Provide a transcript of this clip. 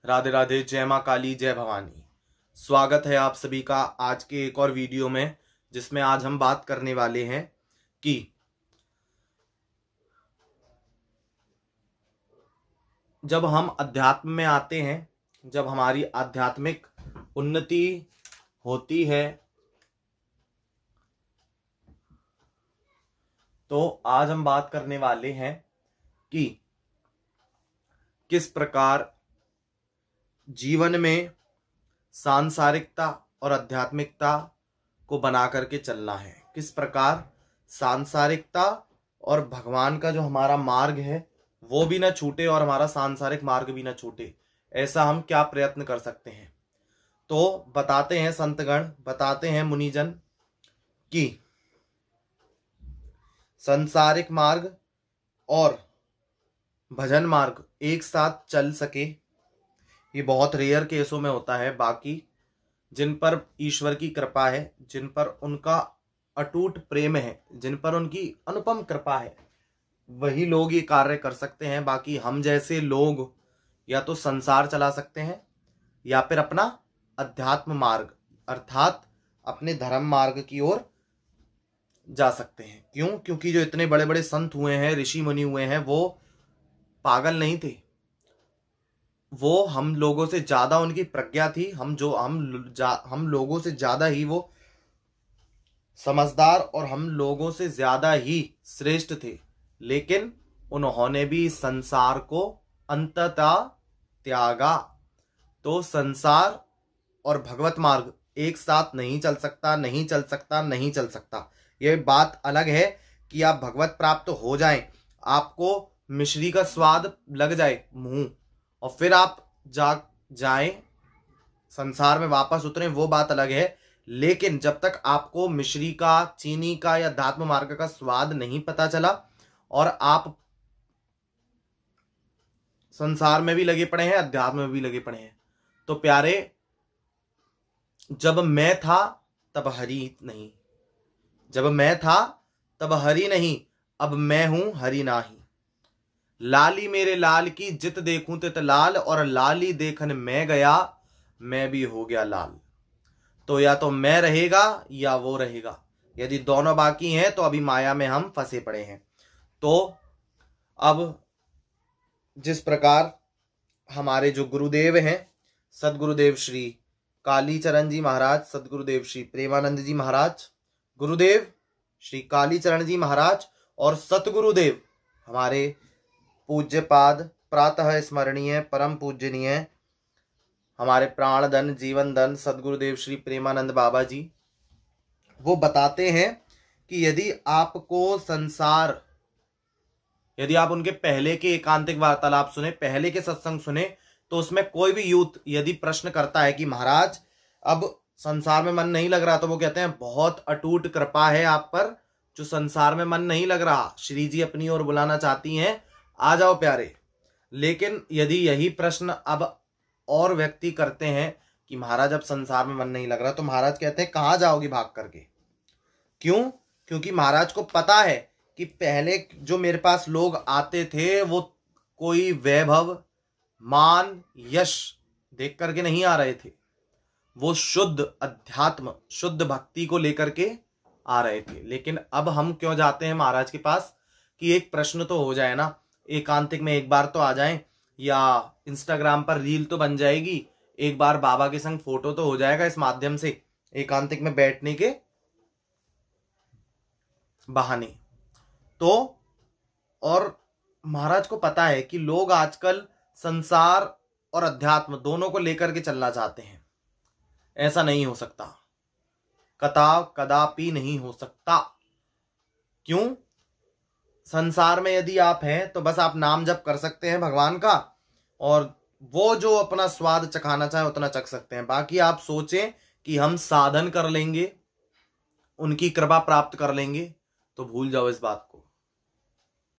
राधे राधे, जय माँ काली, जय भवानी। स्वागत है आप सभी का आज के एक और वीडियो में, जिसमें आज हम बात करने वाले हैं कि जब हम अध्यात्म में आते हैं, जब हमारी आध्यात्मिक उन्नति होती है, तो आज हम बात करने वाले हैं कि किस प्रकार जीवन में सांसारिकता और आध्यात्मिकता को बना करके चलना है। किस प्रकार सांसारिकता और भगवान का जो हमारा मार्ग है वो भी ना छूटे और हमारा सांसारिक मार्ग भी ना छूटे, ऐसा हम क्या प्रयत्न कर सकते हैं। तो बताते हैं संतगण, बताते हैं मुनिजन कि सांसारिक मार्ग और भजन मार्ग एक साथ चल सके, ये बहुत रेयर केसों में होता है। बाकी जिन पर ईश्वर की कृपा है, जिन पर उनका अटूट प्रेम है, जिन पर उनकी अनुपम कृपा है, वही लोग ये कार्य कर सकते हैं। बाकी हम जैसे लोग या तो संसार चला सकते हैं या फिर अपना अध्यात्म मार्ग अर्थात अपने धर्म मार्ग की ओर जा सकते हैं। क्यों? क्योंकि जो इतने बड़े बड़े संत हुए हैं, ऋषि मुनि हुए हैं, वो पागल नहीं थे। वो हम लोगों से ज्यादा उनकी प्रज्ञा थी। हम लोगों से ज्यादा ही वो समझदार और हम लोगों से ज्यादा ही श्रेष्ठ थे, लेकिन उन्होंने भी संसार को अंततः त्यागा। तो संसार और भगवत मार्ग एक साथ नहीं चल सकता, नहीं चल सकता, नहीं चल सकता। ये बात अलग है कि आप भगवत प्राप्त हो जाएं, आपको मिश्री का स्वाद लग जाए मुंह और फिर आप जाएं संसार में वापस उतरें, वो बात अलग है। लेकिन जब तक आपको मिश्री का, चीनी का या अध्यात्म मार्ग का स्वाद नहीं पता चला और आप संसार में भी लगे पड़े हैं, अध्यात्म में भी लगे पड़े हैं, तो प्यारे, जब मैं था तब हरि नहीं, जब मैं था तब हरि नहीं, अब मैं हूं हरि नाही। लाली मेरे लाल की जित देखूं तित लाल, और लाली देखन मैं गया, मैं भी हो गया लाल। तो या तो मैं रहेगा या वो रहेगा। यदि दोनों बाकी हैं तो अभी माया में हम फंसे पड़े हैं। तो अब जिस प्रकार हमारे जो गुरुदेव हैं, सदगुरुदेव श्री कालीचरण जी महाराज, सदगुरुदेव श्री प्रेमानंद जी महाराज, गुरुदेव श्री कालीचरण जी महाराज और सतगुरुदेव हमारे पूज्यपाद प्रातः स्मरणीय परम पूजनीय हमारे प्राणधन जीवन धन सदगुरुदेव श्री प्रेमानंद बाबा जी, वो बताते हैं कि यदि आपको संसार, यदि आप उनके पहले के एकांतिक वार्तालाप सुने, पहले के सत्संग सुने, तो उसमें कोई भी यूथ यदि प्रश्न करता है कि महाराज अब संसार में मन नहीं लग रहा, तो वो कहते हैं बहुत अटूट कृपा है आप पर, जो संसार में मन नहीं लग रहा, श्री जी अपनी ओर बुलाना चाहती हैं, आ जाओ प्यारे। लेकिन यदि यही प्रश्न अब और व्यक्ति करते हैं कि महाराज अब संसार में मन नहीं लग रहा, तो महाराज कहते हैं कहाँ जाओगी भाग करके। क्यों? क्योंकि महाराज को पता है कि पहले जो मेरे पास लोग आते थे वो कोई वैभव, मान, यश देख करके नहीं आ रहे थे, वो शुद्ध अध्यात्म, शुद्ध भक्ति को लेकर के आ रहे थे। लेकिन अब हम क्यों जाते हैं महाराज के पास कि एक प्रश्न तो हो जाए ना, एकांतिक में एक बार तो आ जाएं, या इंस्टाग्राम पर रील तो बन जाएगी, एक बार बाबा के संग फोटो तो हो जाएगा इस माध्यम से, एकांतिक में बैठने के बहाने। तो और महाराज को पता है कि लोग आजकल संसार और अध्यात्म दोनों को लेकर के चलना चाहते हैं। ऐसा नहीं हो सकता, कदापि नहीं हो सकता। क्यों? संसार में यदि आप हैं तो बस आप नाम जप कर सकते हैं भगवान का, और वो जो अपना स्वाद चखाना चाहे उतना चख सकते हैं। बाकी आप सोचें कि हम साधन कर लेंगे, उनकी कृपा प्राप्त कर लेंगे, तो भूल जाओ इस बात को।